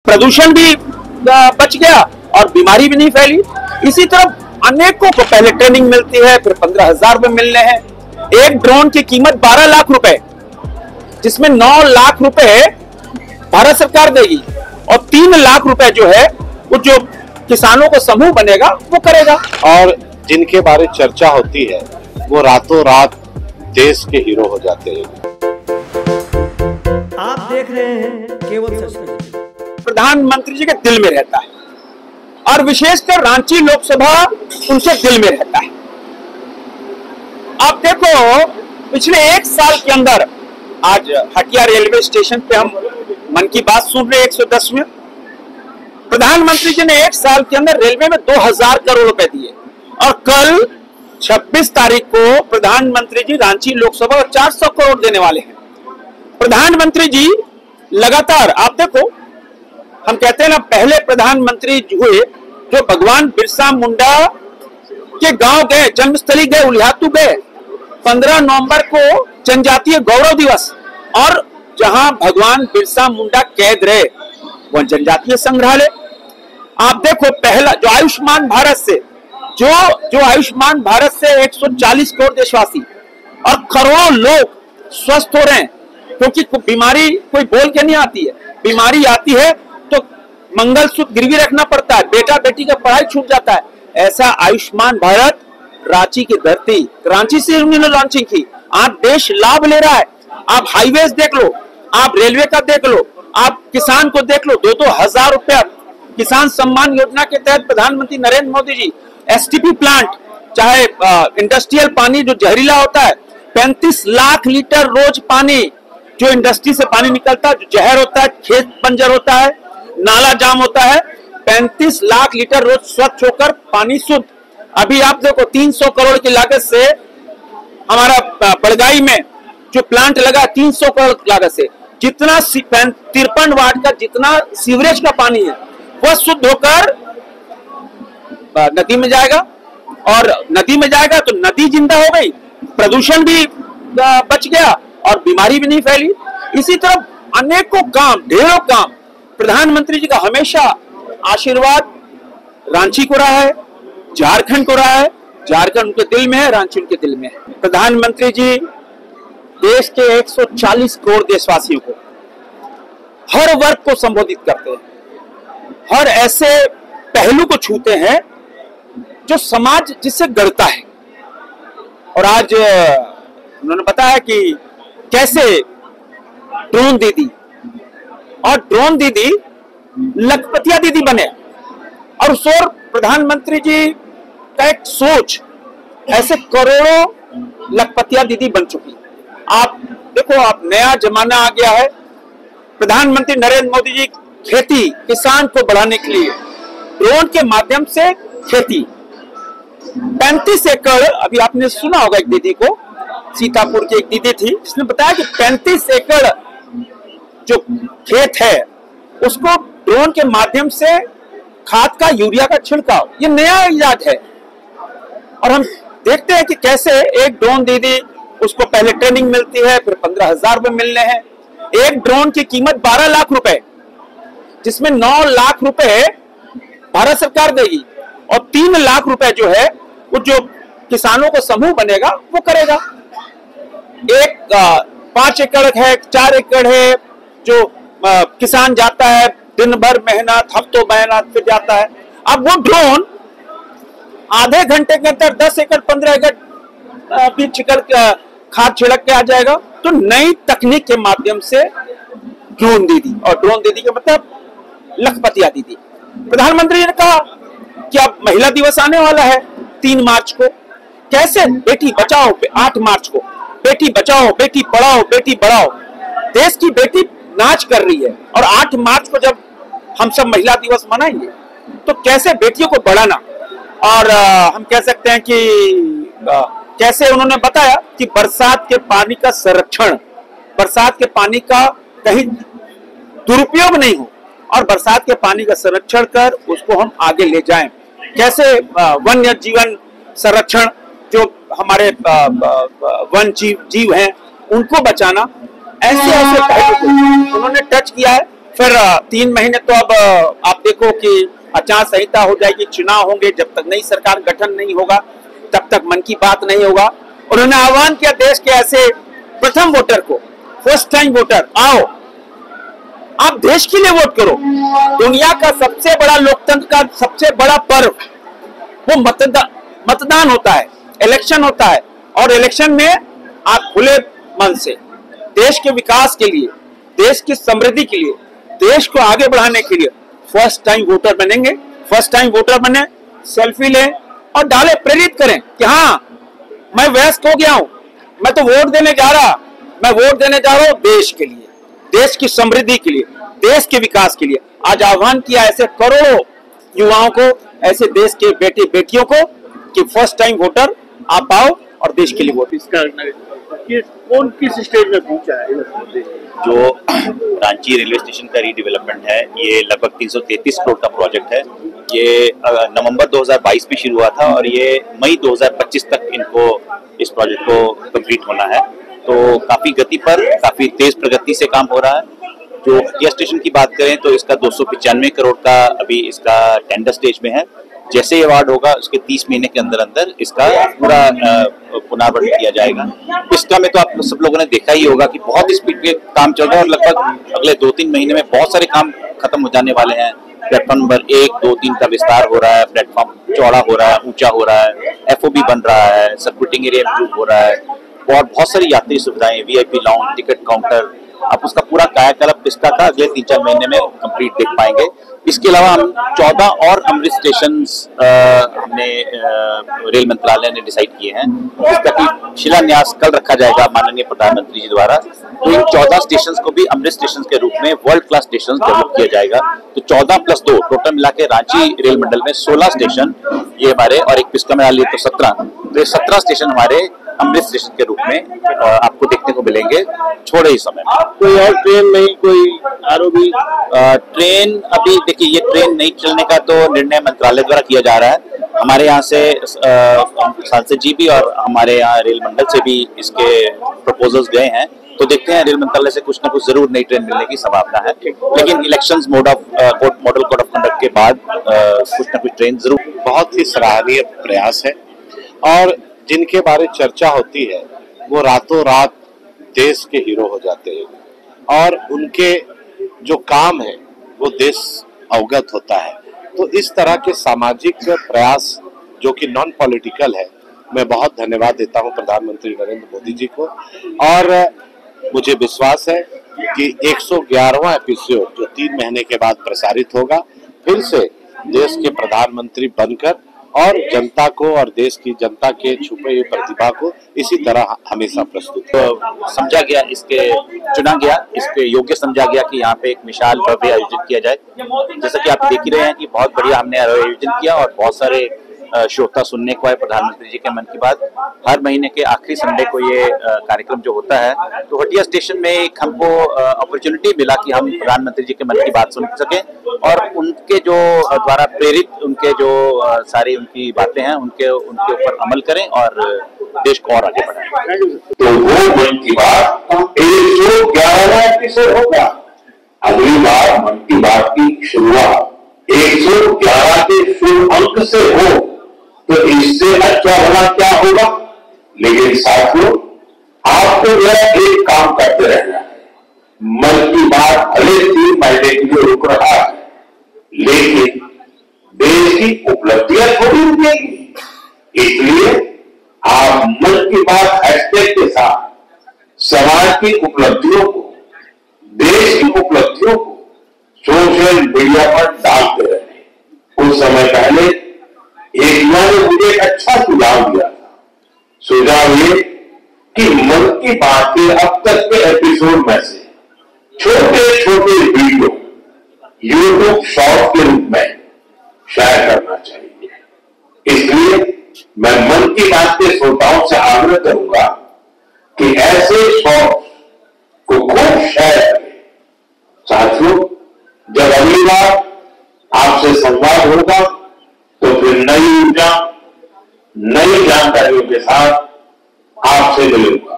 प्रदूषण भी बच गया और बीमारी भी नहीं फैली। इसी तरह अनेकों को पहले ट्रेनिंग मिलती है, फिर 15,000 रुपए मिलने हैं। एक ड्रोन की कीमत 12 लाख रुपए, जिसमें 9 लाख रुपए भारत सरकार देगी और 3 लाख रुपए जो है वो जो किसानों को समूह बनेगा वो करेगा। और जिनके बारे चर्चा होती है वो रातों रात देश के हीरो हो जाते हैं। आप देख रहे हैं केवल सच। प्रधानमंत्री जी के दिल में रहता है और विशेषकर रांची लोकसभा उनके दिल में रहता है। आप देखो पिछले 1 साल के अंदर, आज हटिया रेलवे स्टेशन पे हम मन की बात सुन रहे 110 में, प्रधानमंत्री जी ने 1 साल के अंदर रेलवे में 2000 करोड़ रुपए दिए और कल 26 तारीख को प्रधानमंत्री जी रांची लोकसभा 400 करोड़ देने वाले हैं। प्रधानमंत्री जी लगातार, आप देखो हम कहते हैं ना, पहले प्रधानमंत्री हुए जो भगवान बिरसा मुंडा के गांव गए, जन्मस्थली गए, उलियातू गए। 15 नवंबर को जनजातीय गौरव दिवस, और जहां भगवान बिरसा मुंडा कैद रहे वह जनजातीय संग्रहालय। आप देखो पहला जो आयुष्मान भारत से जो आयुष्मान भारत से 140 करोड़ देशवासी और करोड़ों लोग स्वस्थ हो रहे हैं, क्योंकि बीमारी कोई बोल के नहीं आती है। बीमारी आती है तो मंगलसूत्र गिरवी रखना पड़ता है, बेटा बेटी का पढ़ाई छूट जाता है। ऐसा आयुष्मान भारत रांची की धरती, रांची से उन्होंने लॉन्चिंग की। आज देश लाभ ले रहा है। आप हाईवेज देख लो, आप रेलवे का देख लो, आप किसान को देख लो। 2-2 हजार रुपया किसान सम्मान योजना के तहत प्रधानमंत्री नरेंद्र मोदी जी एसटीपी प्लांट, चाहे इंडस्ट्रियल पानी जो जहरीला होता है, 35 लाख लीटर रोज पानी जो इंडस्ट्री से पानी निकलता है, जो जहर होता है, खेत बंजर होता है, नाला जाम होता है, 35 लाख लीटर रोज स्वच्छ होकर पानी शुद्ध। अभी आप देखो 300 करोड़ की लागत से हमारा बड़गाई में जो प्लांट लगा 300 करोड़ की लागत से, जितना 53 वाट का जितना सीवरेज का पानी है वह शुद्ध होकर नदी में जाएगा, और नदी में जाएगा तो नदी जिंदा हो गई, प्रदूषण भी बच गया और बीमारी भी नहीं फैली। इसी तरह अनेकों काम, ढेरों काम, प्रधानमंत्री जी का हमेशा आशीर्वाद रांची को रहा है, झारखंड को रहा है। झारखंड उनके दिल में है, रांची उनके दिल में है। प्रधानमंत्री जी देश के 140 करोड़ देशवासियों को, हर वर्ग को संबोधित करते हैं, हर ऐसे पहलू को छूते हैं जो समाज जिससे गढ़ता है। और आज उन्होंने बताया कि कैसे ड्रोन दीदी, और ड्रोन दीदी लखपतिया दीदी बने, और उस और प्रधानमंत्री जी का एक सोच, ऐसे करोड़ों लखपतिया दीदी बन चुकी। आप देखो, आप नया जमाना आ गया है। प्रधानमंत्री नरेंद्र मोदी जी खेती, किसान को बढ़ाने के लिए ड्रोन के माध्यम से खेती, 35 एकड़, अभी आपने सुना होगा एक दीदी को, सीतापुर की एक दीदी थी जिसने बताया कि 35 एकड़ जो खेत है उसको ड्रोन के माध्यम से खाद का, यूरिया का छिड़काव, ये नया इजाद है। और हम देखते हैं कि कैसे एक ड्रोन दीदी, उसको पहले ट्रेनिंग मिलती है, फिर 15,000 रुपए मिलने हैं। एक ड्रोन की कीमत 12 लाख रुपए, जिसमें 9 लाख रुपए भारत सरकार देगी और 3 लाख रुपए जो है वो जो किसानों को समूह बनेगा वो करेगा। 5 एकड़ है, 4 एकड़ है, जो किसान जाता है, दिन भर मेहनत, हफ्तों मेहनत, फिर जाता है। अब वो ड्रोन आधे घंटे के अंदर 10 एकड़ 15 एकड़ बीज छिड़क, खाद छिड़क के आ जाएगा। तो नई तकनीक के माध्यम से ड्रोन दीदी, और ड्रोन दीदी के मतलब लखपतिया दीदी। प्रधानमंत्री ने कहा कि अब महिला दिवस आने वाला है 3 मार्च को, कैसे बेटी बचाओ, 8 मार्च को बेटी बचाओ, बेटी पढ़ाओ, बेटी बढ़ाओ। देश की बेटी नाच कर रही है, और 8 मार्च को जब हम सब महिला दिवस मनाएंगे तो कैसे बेटियों को बढ़ाना। और हम कह सकते हैं कि कैसे उन्होंने बताया कि बरसात के पानी का संरक्षण, बरसात के पानी का कहीं दुरुपयोग नहीं हो, और बरसात के पानी का संरक्षण कर उसको हम आगे ले जाएं। कैसे वन्य जीवन संरक्षण, जो हमारे वन जीव हैं उनको बचाना, ऐसे पहलू को उन्होंने टच किया है। फिर 3 महीने तो अब आप देखो कि आचार संहिता हो जाएगी, चुनाव होंगे, जब तक नई सरकार गठन नहीं होगा तब तक मन की बात नहीं होगा। उन्होंने आह्वान किया देश के ऐसे प्रथम वोटर को, फर्स्ट टाइम वोटर, आओ आप देश के लिए वोट करो। दुनिया का सबसे बड़ा लोकतंत्र का सबसे बड़ा पर्व वो मतदान होता है, इलेक्शन होता है, और इलेक्शन में आप खुले मन से देश के विकास के लिए, देश की समृद्धि के लिए, देश को आगे बढ़ाने के लिए फर्स्ट टाइम वोटर बनेंगे। फर्स्ट टाइम वोटर बने, सेल्फी लें और डाले, प्रेरित करें कि हाँ मैं वयस्क हो गया हूं, मैं तो वोट देने जा रहा, मैं वोट देने जा रहा हूं देश के लिए, देश की समृद्धि के लिए, देश के विकास के लिए। आज आह्वान किया ऐसे करोड़ों युवाओं को, ऐसे देश के बेटे बेटियों को कि फर्स्ट टाइम वोटर आप आओ और देश के लिए वोट। इसका कौन किस स्टेज में पहुंचा है? जो रांची रेलवे स्टेशन का रीडेवलपमेंट है, ये लगभग 333 करोड़ का प्रोजेक्ट है। ये नवंबर 2022 में शुरू हुआ था और ये मई 2025 तक इनको इस प्रोजेक्ट को कंप्लीट होना है। तो काफी गति पर, काफी तेज प्रगति से काम हो रहा है। जो हटिया स्टेशन की बात करें तो इसका 295 करोड़ का अभी इसका टेंडर स्टेज में है। जैसे ही अवार्ड होगा उसके 30 महीने के अंदर अंदर इसका पूरा पुनर्वर्ण किया जाएगा। इसका में तो आप सब लोगों ने देखा ही होगा कि बहुत स्पीड पे काम चल रहा है और लगभग अगले 2-3 महीने में बहुत सारे काम खत्म हो जाने वाले हैं। प्लेटफॉर्म नंबर 1, 2, 3 का विस्तार हो रहा है, प्लेटफॉर्म चौड़ा हो रहा है, ऊंचा हो रहा है, FOB बन रहा है, सर्कुलेटिंग एरिया इम्प्रूव हो रहा है और बहुत सारी यात्री सुविधाएं, VIP लाउंज, टिकट काउंटर, आप उसका पूरा कायाकल्प इसका का अगले 3-4 महीने में कंप्लीट देख पाएंगे। इसके अलावा हम 14 और अमृत स्टेशन हमने रेल मंत्रालय ने डिसाइड किए हैं, जिसका कि शिलान्यास कल रखा जाएगा माननीय प्रधानमंत्री जी द्वारा। तो इन 14 स्टेशन को भी अमृत स्टेशन के रूप में वर्ल्ड क्लास स्टेशन डेवलप किया जाएगा। तो 14 + 2 टोटल मिला के रांची रेल मंडल में 16 स्टेशन ये हमारे, और एक पिस्का में डालिए तो 17, तो ये 17 स्टेशन हमारे अमृत स्टेशन के रूप में आपको देखने को मिलेंगे थोड़े ही समय में। कोई और ट्रेन नहीं, कोई ROB ट्रेन अभी देखिए, ये ट्रेन नहीं चलने का तो निर्णय मंत्रालय द्वारा किया जा रहा है। हमारे यहाँ से सांसद जी भी और हमारे यहाँ रेल मंडल से भी इसके प्रपोजल्स गए हैं, तो देखते हैं रेल मंत्रालय से कुछ ना कुछ जरूर नई ट्रेन मिलने की संभावना है। लेकिन elections model code of conduct के बाद कुछ ना कुछ ट्रेन जरूर। बहुत ही सराहनीय प्रयास है और जिनके बारे चर्चा होती है वो रातों रात देश के हीरो हो जाते हैं और उनके जो काम है वो देश अवगत होता है। तो इस तरह के सामाजिक प्रयास जो कि नॉन पॉलिटिकल है, मैं बहुत धन्यवाद देता हूं प्रधानमंत्री नरेंद्र मोदी जी को। और मुझे विश्वास है कि 111वां एपिसोड जो 3 महीने के बाद प्रसारित होगा, फिर से देश के प्रधानमंत्री बनकर और जनता को और देश की जनता के छुपे हुए प्रतिभा को इसी तरह हमेशा प्रस्तुत समझा गया, इसके चुना गया, इसके योग्य समझा गया कि यहाँ पे एक विशाल भव्य आयोजन किया जाए। जैसा कि आप देख ही रहे हैं कि बहुत बढ़िया हमने आयोजन किया और बहुत सारे श्रोता सुनने को आए प्रधानमंत्री जी के मन की बात। हर महीने के आखिरी संडे को ये कार्यक्रम जो होता है, तो हटिया स्टेशन में एक हमको अपॉर्चुनिटी मिला कि हम प्रधानमंत्री जी के मन की बात सुन सकें और उनके जो द्वारा प्रेरित उनके जो सारी उनकी बातें हैं उनके ऊपर अमल करें और देश को और आगे बढ़ाएं। तो वो मन की बात 111वां एपिसोड होगा। अगली बार मन की बात की शुरुआत 111 के शुभ अंक से हो तो इससे अच्छा भला क्या होगा। लेकिन साथियों, आपको यह एक काम करते रहना है। मन की बात भले 3 महीने के लिए रुक रहा है, लेकिन देश की उपलब्धियां थोड़ी रुकेंगी। इसलिए आप मन की बात हैशटैग के साथ समाज की उपलब्धियों को, देश की उपलब्धियों को सोशल मीडिया पर डालते रहे। कुछ समय पहले एक युवा ने मुझे एक अच्छा सुझाव दिया था। सुझाव ये कि मन की बात के अब तक के एपिसोड में से छोटे छोटे वीडियो यूट्यूब शॉर्ट के रूप में शेयर करना चाहिए। इसलिए मैं मन की बात के श्रोताओं से आग्रह करूंगा कि ऐसे शॉर्ट को खूब शेयर करें। साथियों, जब अगली बार आपसे संवाद होगा तो फिर नई ऊर्जा, नई जानकारियों के साथ आपसे मिलूंगा।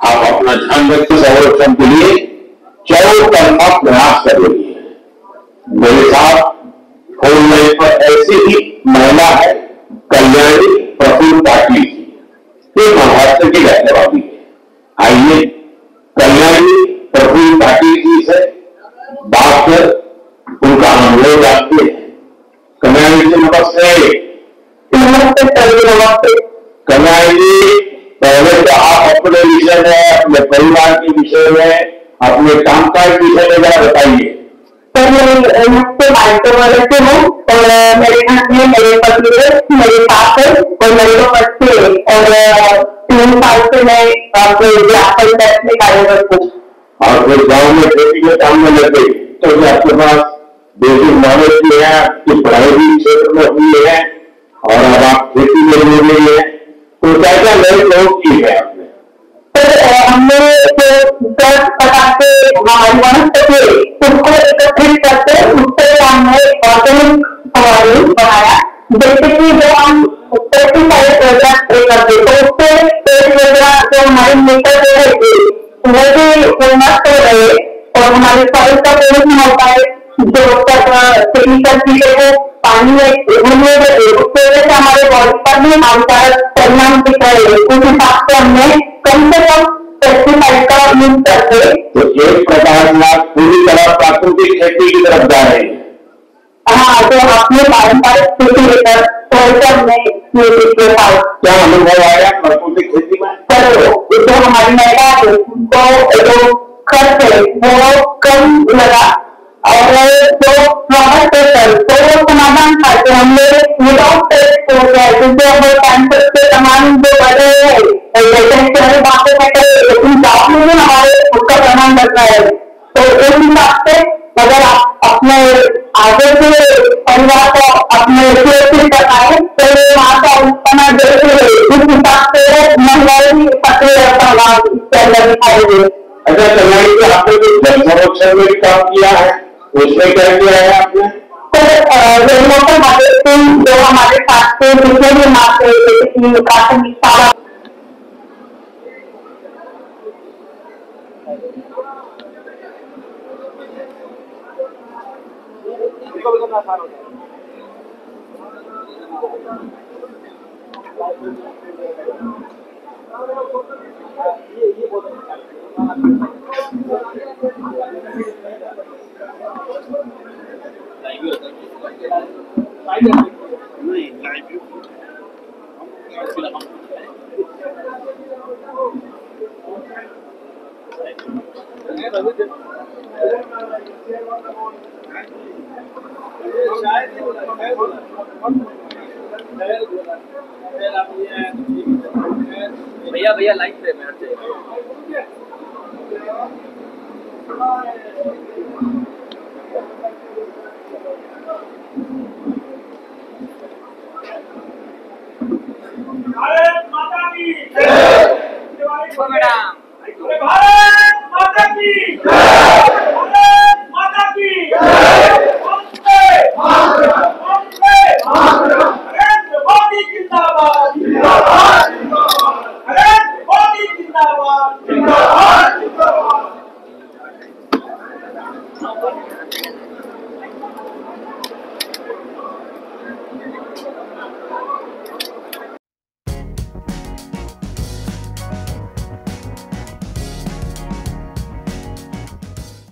आप अपना ध्यान रखें। संरक्षण के लिए चौतरफा प्रयास कर रही है। मेरे साथ फोन लाइन पर ऐसी ही महिला है कल्याणी प्रफुल्ल पाटिल जी, ये महाराष्ट्र की रहनेवाली है। आइए कल्याणी प्रफुल्ल पाटिल जी से बात कर उनका अनुभव जानते हैं। कल्याणी जी नमस्ते। नमस्ते सर, नमस्ते। कल्याणी जी, पहले तो आप अपने विषय में, अपने परिवार के विषय में, अपने कामकाज विषय में जरा बताइए। सर मैं माइक्रो वाले से हूँ और मेरे घर में मेरे पति है, मेरे सास है और मेरे दो बच्चे हैं और 3 साल से मैं व्यापार में कार्यरत हूँ। और फिर गाँव में खेती के काम में लगे तो आपके पास बेसिक नॉलेज भी है, आपकी पढ़ाई भी क्षेत्र में हुई है और अब आप खेती में हो गई है, तो क्या क्या नए प्रयोग की है आपने? हमने जो 10 प्रकार के हमारी वनस्पति उसको एकत्रित करके उससे हमने ऑर्गेनिक फार्मिंग बनाया। जैसे कि जो हम पेस्टिसाइड करते तो उससे पेड़ वगैरह जो हमारी मीटर रहेगी वो भी नष्ट हो रहे और हमारे सॉइल का प्रदूषण होता है, जो केमिकल चीजें वो पानी में घूमने लगे उसकी वजह से हमारे बॉडी पर भी हानिकारक परिणाम दिख रहे हैं। उस हिसाब से हमने कम से कम पेस्टिसाइड का यूज करके तो एक प्रकार से पूरी तरह प्राकृतिक खेती की तरफ जा रहे हैं। हाँ, तो अपने पारंपरिक खेती लेकर क्या अनुभव आया प्राकृतिक खेती में? तो हमारी महिला है उनको जो खर्च है वो कम लगा और जो प्रोडक्ट है तो वो समाधान था कि हमने विदाउट टेस्ट हो गया, क्योंकि अब कैंसर के प्रमाण जो बढ़ रहे हैं जैसे बातें में करें लेकिन जॉब में भी हमारे उसका प्रमाण बढ़ रहा है। तो उस हिसाब से अगर आप अपने आगे के परिवार को अपने सुरक्षित कराए तो वहाँ का उत्पन्न जैसे उस हिसाब से महिलाएं भी सक्रिय प्रभाव इसके अंदर दिखाई दे। अच्छा, कल्याणी जी आपने जो जल संरक्षण में भी काम किया है उसमें क्या किया है आपने? तो हार्वेस्टिंग जो हमारे साथ के जितने भी मात्रे जैसे कि प्राथमिक शाला भैया लाइट पे मैं भारत माता की जय। भारत माता की भारत माता की नरेंद्र मोदी जिंदाबाद, नरेंद्र मोदी जिंदाबाद।